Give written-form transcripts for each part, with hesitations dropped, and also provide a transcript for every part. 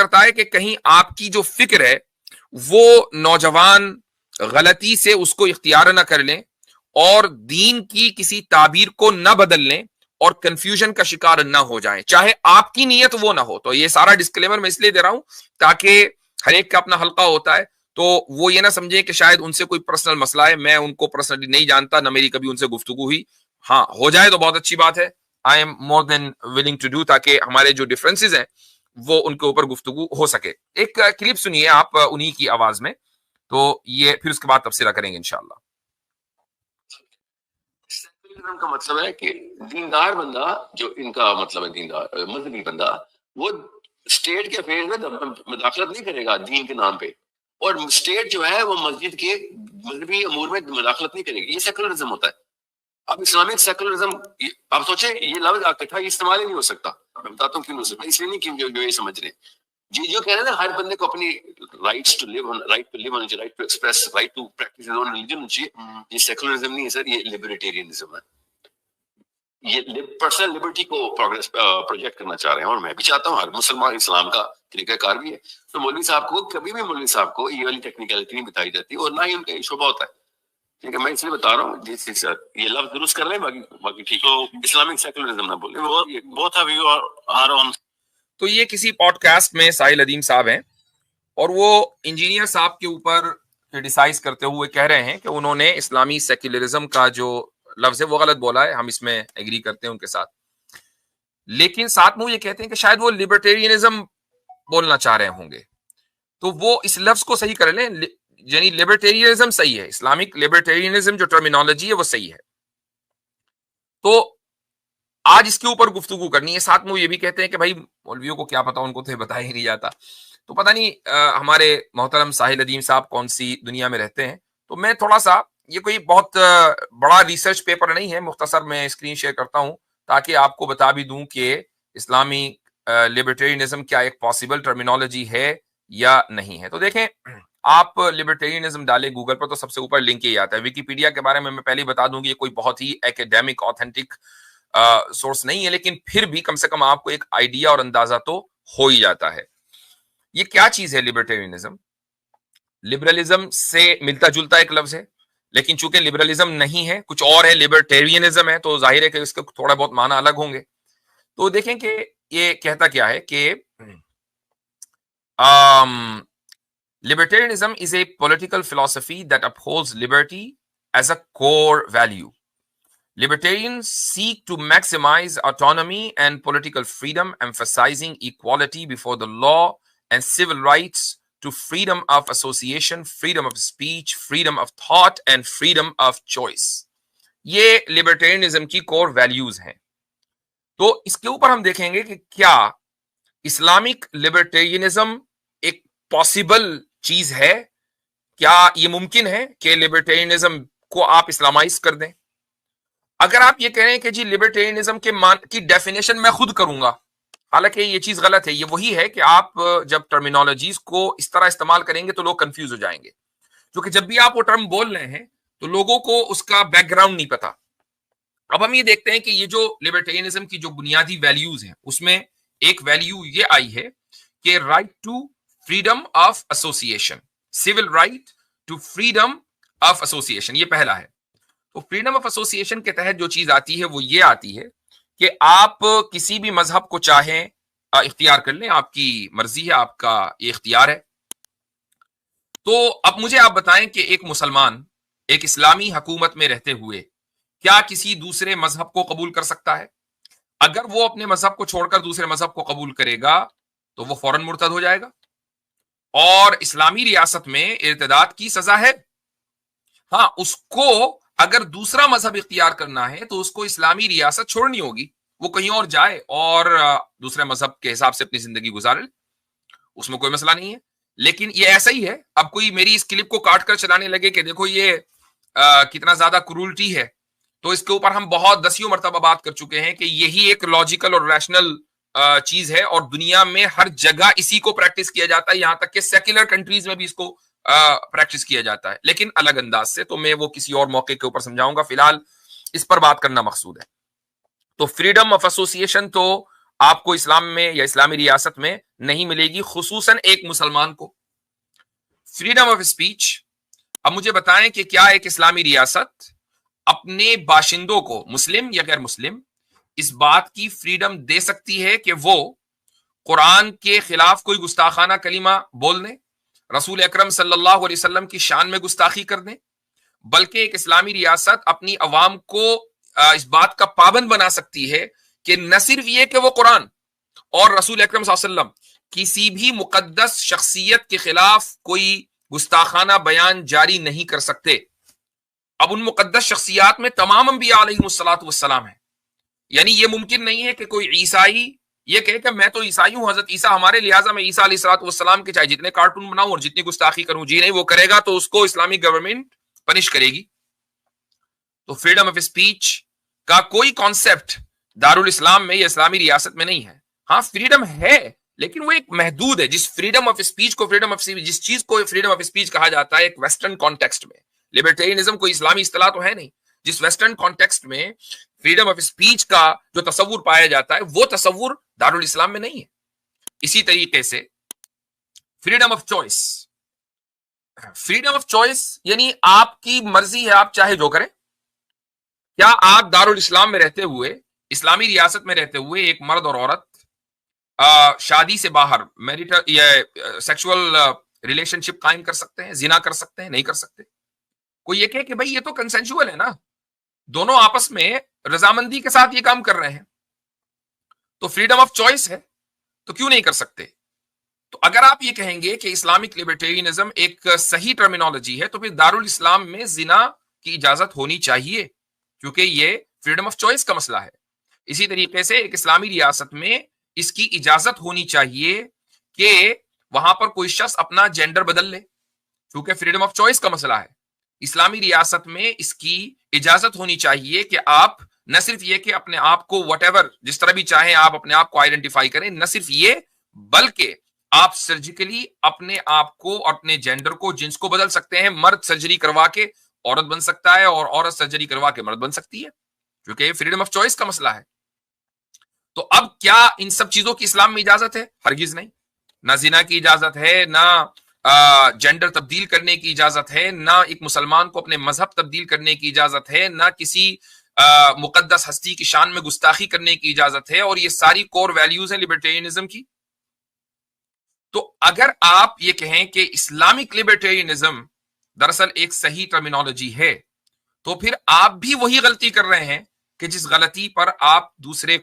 کرتا ہے کہ کہیں آپ کی جو فکر ہے وہ نوجوان غلطی سے اس کو اختیار نہ کر لیں اور دین کی کسی تعبیر کو نہ بدل لیں اور کنفیوژن کا شکار نہ ہو جائیں، چاہے آپ کی نیت وہ نہ ہو. تو یہ سارا ڈسکلیمر میں اس لیے دے رہا ہوں تاکہ ہر ایک کا اپنا حلقہ ہوتا ہے، تو وہ یہ نہ سمجھے کہ شاید ان سے کوئی پرسنل مسئلہ ہے. میں ان کو پرسنلی نہیں جانتا، نہ میری کبھی ان سے گفتگو ہوئی. ہاں ہو جائے تو بہت اچھی بات ہے. I am more than willing to do, تاکہ ہمارے جو ڈفرینسز ہیں وہ ان کے اوپر گفتگو ہو سکے. ایک کلپ سنیے آپ انہی کی آواز میں، تو یہ پھر اس کے بعد تبصرہ کریں گے انشاءاللہ. سیکولرزم کا مطلب ہے کہ دیندار بندہ، جو ان کا مطلب ہے دیندار مذہبی بندہ، وہ اسٹیٹ کے افیئر میں مداخلت نہیں کرے گا دین کے نام پہ، اور اسٹیٹ جو ہے وہ مسجد کے مذہبی امور میں مداخلت نہیں کرے گی. یہ سیکولرزم ہوتا ہے. اب اسلامک سیکولرزم، آپ سوچیں یہ لفظ اکٹھا استعمال ہی نہیں ہو سکتا. میں بتاتا ہوں کیوں نہیں ہو سکتا، اس لیے نہیں کہ جو یہ سمجھ رہے ہیں جی، جو کہہ رہے ہیں نا ہر بندے کو اپنی rights to live, right to live ہونا چاہیے، right to express, right to practice his own religion ہونا چاہیے. یہ سیکولرزم نہیں ہے سر، یہ لبرٹیرینزم ہے. یہ پرسنل لبرٹی کو پروگریس پروجیکٹ کرنا چاہ رہے ہیں، اور میں بھی چاہتا ہوں ہر مسلمان اسلام کا طریقہ کار بھی ہے. تو مولوی صاحب کو کبھی بھی مولوی صاحب کو یہ والی ٹیکنیکلٹی نہیں بتائی جاتی، اور نہ ہی ان کا شعبہ ہوتا ہے. ٹھیک ہے، میں اس لیے بتا رہا ہوں جی سر، یہ لفظ درست کر لیں، باقی ٹھیک ہے. اسلامک سیکولرزم نہ بولیں. بہت آف یو آر آن. تو یہ کسی پوڈ کاسٹ میں ساحل ادیم صاحب ہیں، اور وہ انجینئر صاحب کے اوپر کرٹیسائز کرتے ہوئے کہہ رہے ہیں کہ انہوں نے اسلامی سیکولرزم کا جو لفظ ہے وہ غلط بولا ہے. ہم اس میں ایگری کرتے ہیں ان کے ساتھ، لیکن ساتھ میں یہ کہتے ہیں کہ شاید وہ لبرٹیرینزم بولنا چاہ رہے ہوں گے. تو وہ اس لفظ کو صحیح کر لیں، یعنی لبرٹیرینزم صحیح ہے، اسلامک لبرٹیرینزم جو ٹرمینالوجی ہے وہ صحیح ہے. تو آج اس کے اوپر گفتگو کرنی ہے. ساتھ میں وہ یہ بھی کہتے ہیں کہ بھائی مولویوں کو کیا پتا، ان کو تو بتایا ہی نہیں جاتا. تو پتہ نہیں ہمارے محترم ساحل ادیم صاحب کون سی دنیا میں رہتے ہیں. تو میں تھوڑا سا، یہ کوئی بہت بڑا ریسرچ پیپر نہیں ہے، مختصر میں اسکرین شیئر کرتا ہوں تاکہ آپ کو بتا بھی دوں کہ اسلامی لبرٹیرینزم کیا ایک پاسبل ٹرمینالوجی ہے یا نہیں ہے. تو دیکھیں، آپ لبرٹیرینزم ڈالیں گوگل پر تو سب سے اوپر لنک ہی آتا ہے. ویکیپیڈیا کے بارے میں پہلے ہی بتا دوں کہ یہ کوئی بہت ہی ایکیڈیمک آتھینٹک سورس نہیں ہے، لیکن پھر بھی کم سے کم آپ کو ایک آئیڈیا اور اندازہ تو ہو ہی جاتا ہے. یہ کیا چیز ہے لبرٹیرینزم؟ لبرلزم سے ملتا جلتا ایک لفظ ہے، لیکن چونکہ لبرلزم نہیں ہے، کچھ اور ہے، لبرٹیرینزم ہے، تو ظاہر ہے کہ اس کے تھوڑا بہت معنی الگ ہوں گے. تو دیکھیں کہ یہ کہتا کیا ہے کہ libertarianism is a political philosophy that upholds liberty as a core value. Libertarians seek to maximize autonomy and political freedom, emphasizing equality before the law and civil rights to freedom of association, freedom of speech, freedom of thought, and freedom of choice. یہ libertarianism کی core values ہیں. تو اس کے اوپر ہم دیکھیں گے کہ کیا اسلامک لبرٹیرینزم ایک پاسبل چیز ہے، کیا یہ ممکن ہے کہ لبرٹیرینزم کو آپ اسلامائز کر دیں. اگر آپ یہ کہہ رہے ہیں کہ جی لبرٹیرینزم کی ڈیفینیشن میں خود کروں گا، حالانکہ یہ چیز غلط ہے. یہ وہی ہے کہ آپ جب ٹرمینالوجیز کو اس طرح استعمال کریں گے تو لوگ کنفیوز ہو جائیں گے، کیونکہ جب بھی آپ وہ ٹرم بول رہے ہیں تو لوگوں کو اس کا بیک گراؤنڈ نہیں پتا. اب ہم یہ دیکھتے ہیں کہ یہ جو لبرٹیرینزم کی جو بنیادی ویلیوز ہیں اس میں ایک ویلیو یہ آئی ہے کہ right to freedom of association, civil right to freedom of association, یہ پہلا ہے. تو فریڈم آف ایسوسیشن کے تحت جو چیز آتی ہے وہ یہ آتی ہے کہ آپ کسی بھی مذہب کو چاہیں اختیار کر لیں، آپ کی مرضی ہے، آپ کا یہ اختیار ہے. تو اب مجھے آپ بتائیں کہ ایک مسلمان ایک اسلامی حکومت میں رہتے ہوئے کیا کسی دوسرے مذہب کو قبول کر سکتا ہے؟ اگر وہ اپنے مذہب کو چھوڑ کر دوسرے مذہب کو قبول کرے گا تو وہ فوراً مرتد ہو جائے گا، اور اسلامی ریاست میں ارتداد کی سزا ہے. ہاں، اس کو اگر دوسرا مذہب اختیار کرنا ہے تو اس کو اسلامی ریاست چھوڑنی ہوگی، وہ کہیں اور جائے اور دوسرے مذہب کے حساب سے اپنی زندگی گزارے، اس میں کوئی مسئلہ نہیں ہے. لیکن یہ ایسا ہی ہے، اب کوئی میری اس کلپ کو کاٹ کر چلانے لگے کہ دیکھو یہ کتنا زیادہ کرولٹی ہے، تو اس کے اوپر ہم بہت دسیوں مرتبہ بات کر چکے ہیں کہ یہی ایک لاجیکل اور ریشنل چیز ہے، اور دنیا میں ہر جگہ اسی کو پریکٹس کیا جاتا ہے، یہاں تک کہ سیکولر کنٹریز میں بھی اس کو پریکٹس کیا جاتا ہے، لیکن الگ انداز سے. تو میں وہ کسی اور موقع کے اوپر سمجھاؤں گا، فی الحال اس پر بات کرنا مقصود ہے. تو فریڈم آف ایسوسیشن تو آپ کو اسلام میں یا اسلامی ریاست میں نہیں ملے گی، خصوصاً ایک مسلمان کو۔ فریڈم آف اسپیچ، اب مجھے بتائیں کہ کیا ایک اسلامی ریاست اپنے باشندوں کو، مسلم یا غیر مسلم، اس بات کی فریڈم دے سکتی ہے کہ وہ قرآن کے خلاف کوئی گستاخانہ کلمہ بول دیں، رسول اکرم صلی اللہ علیہ وسلم کی شان میں گستاخی کر دیں؟ بلکہ ایک اسلامی ریاست اپنی عوام کو اس بات کا پابند بنا سکتی ہے کہ نہ صرف یہ کہ وہ قرآن اور رسول اکرم صلی اللہ علیہ وسلم کسی بھی مقدس شخصیت کے خلاف کوئی گستاخانہ بیان جاری نہیں کر سکتے۔ اب ان مقدس شخصیات میں تمام انبیاء علیہ الصلوۃ والسلام ہیں، یعنی یہ ممکن نہیں ہے کہ کوئی عیسائی یہ کہے کہ میں تو عیسائی ہوں، حضرت عیسیٰ ہمارے، لہٰذا میں عیسیٰ علیہ الصلوۃ والسلام کے چاہے جتنے کارٹون بناؤں اور جتنی گستاخی کروں، جی نہیں، وہ کرے گا تو اس کو اسلامی گورنمنٹ پنش کرے گی۔ تو فریڈم آف اسپیچ کا کوئی کانسیپٹ دارالاسلام میں یا اسلامی ریاست میں نہیں ہے۔ ہاں فریڈم ہے، لیکن وہ ایک محدود ہے۔ جس فریڈم آف اسپیچ کو جس چیز کو فریڈم آف اسپیچ کہا جاتا ہے ایک ویسٹرن کانٹیکسٹ میں، لبرٹیرینزم کوئی اسلامی اصطلاح تو ہے نہیں، جس ویسٹرن کانٹیکسٹ میں فریڈم آف اسپیچ کا جو تصور پایا جاتا ہے وہ تصور دارالاسلام میں نہیں ہے۔ اسی طریقے سے freedom of choice, freedom of choice یعنی آپ کی مرضی ہے، آپ چاہے جو کریں۔ کیا آپ دارالاسلام میں رہتے ہوئے، اسلامی ریاست میں رہتے ہوئے، ایک مرد اور عورت شادی سے باہر میریٹل یا سیکشول ریلیشن شپ قائم کر سکتے ہیں، زنا کر سکتے ہیں؟ نہیں کر سکتے۔ کوئی یہ کہے کہ بھائی یہ تو کنسینشول ہے نا، دونوں آپس میں رضامندی کے ساتھ یہ کام کر رہے ہیں، تو فریڈم آف چوائس ہے، تو کیوں نہیں کر سکتے؟ تو اگر آپ یہ کہیں گے کہ اسلامک لبرٹیرینزم ایک صحیح ٹرمینالوجی ہے، تو پھر دارالاسلام میں زنا کی اجازت ہونی چاہیے، کیونکہ یہ فریڈم آف چوائس کا مسئلہ ہے۔ اسی طریقے سے ایک اسلامی ریاست میں اس کی اجازت ہونی چاہیے کہ وہاں پر کوئی شخص اپنا جینڈر بدل لے، کیونکہ فریڈم آف چوائس کا مسئلہ ہے۔ اسلامی ریاست میں اس کی اجازت ہونی چاہیے کہ آپ نہ صرف یہ کہ اپنے آپ کو وٹ ایور جس طرح بھی چاہیں آپ اپنے آپ کو آئیڈینٹیفائی کریں، نہ صرف یہ بلکہ آپ سرجیکلی اپنے آپ کو، اپنے جینڈر کو، جنس کو بدل سکتے ہیں۔ مرد سرجری کروا کے عورت بن سکتا ہے اور عورت سرجری کروا کے مرد بن سکتی ہے، کیونکہ یہ فریڈم آف چوائس کا مسئلہ ہے۔ تو اب کیا ان سب چیزوں کی اسلام میں اجازت ہے؟ ہرگز نہیں۔ نہ زنا کی اجازت ہے، نہ جینڈر تبدیل کرنے کی اجازت ہے، نہ ایک مسلمان کو اپنے مذہب تبدیل کرنے کی اجازت ہے، نہ کسی مقدس ہستی کی شان میں گستاخی کرنے کی اجازت ہے، اور یہ ساری کور ویلیوز ہیں لبرٹیرینزم کی۔ تو اگر آپ یہ کہیں کہ اسلامک لبرٹیرینزم دراصل ایک صحیح ٹرمینالوجی ہے، تو پھر آپ بھی وہی غلطی کر رہے ہیں کہ جس غلطی پر آپ دوسرے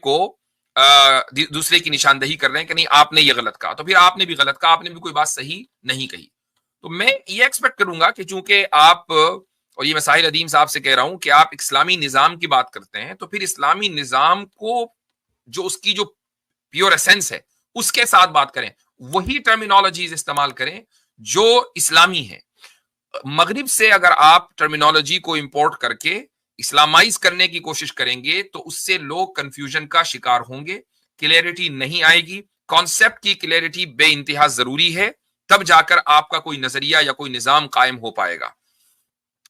کی نشاندہی کر رہے ہیں کہ نہیں آپ نے یہ غلط کہا، تو پھر آپ نے بھی غلط کہا، آپ نے بھی کوئی بات صحیح نہیں کہی۔ تو میں یہ ایکسپیکٹ کروں گا کہ چونکہ آپ، اور یہ میں ساحل ادیم صاحب سے کہہ رہا ہوں کہ آپ اسلامی نظام کی بات کرتے ہیں، تو پھر اسلامی نظام کو جو اس کی جو پیور ایسنس ہے اس کے ساتھ بات کریں، وہی ٹرمینالوجیز استعمال کریں جو اسلامی ہیں۔ مغرب سے اگر آپ ٹرمینالوجی کو امپورٹ کر کے اسلامائز کرنے کی کوشش کریں گے تو اس سے لوگ کنفیوژن کا شکار ہوں گے، کلیئرٹی نہیں آئے گی۔ کانسیپٹ کی کلیئرٹی بے انتہا ضروری ہے، تب جا کر آپ کا کوئی نظریہ یا کوئی نظام قائم ہو پائے گا۔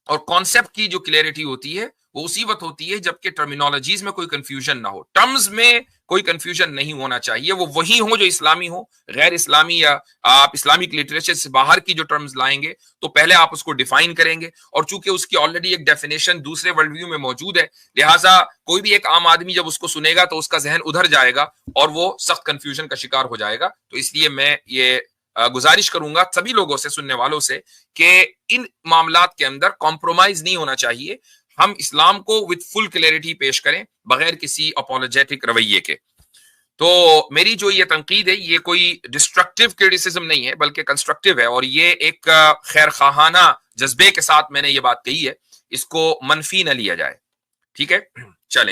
اور کانسیپٹ کی جو کلیئرٹی ہوتی ہے وہ اسی وقت ہوتی ہے جبکہ ٹرمینالوجیز میں کوئی کنفیوژن نہ ہو، ٹرمز میں کوئی کنفیوژن نہیں ہونا چاہیے، وہ وہی ہوں جو اسلامی ہوں۔ غیر اسلامی یا آپ اسلامک لٹریچر سے باہر کی جو ٹرمز لائیں گے تو پہلے آپ اس کو ڈیفائن کریں گے، اور چونکہ اس کی آلریڈی ایک ڈیفینیشن دوسرے ورلڈ ویو میں موجود ہے، لہٰذا کوئی بھی ایک عام آدمی جب اس کو سنے گا تو اس کا ذہن ادھر جائے گا اور وہ سخت کنفیوژن کا شکار ہو جائے گا۔ تو اس لیے میں یہ گزارش کروں گا سبھی لوگوں سے، سننے والوں سے، کہ ان معاملات کے اندر کمپرومائز نہیں ہونا چاہیے، ہم اسلام کو وتھ فل کلیئرٹی پیش کریں بغیر کسی اپولوجیٹک رویے کے۔ تو میری جو یہ تنقید ہے یہ کوئی ڈسٹرکٹیو کرٹیسزم نہیں ہے بلکہ کنسٹرکٹیو ہے، اور یہ ایک خیر خواہانہ جذبے کے ساتھ میں نے یہ بات کہی ہے، اس کو منفی نہ لیا جائے، ٹھیک ہے؟ چلیں۔